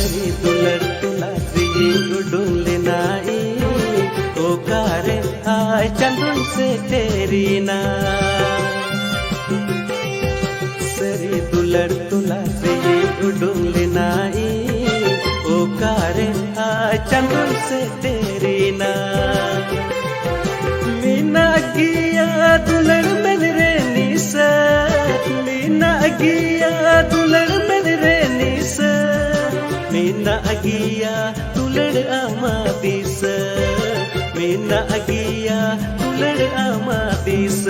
सरी दुलर तुलासी उडूंग लेनाई ओ कारे आय चंदन से तेरी ना सरी दुलर तुलासी उडूंग लेनाई ओ कारे आय चंदन से तेरी ना मीना गिया दुलर मेरे निसा मीना गिया दुलर मेरे निसा मीना गिया दुलर आमादिस मीना गिया दुलर आमादिस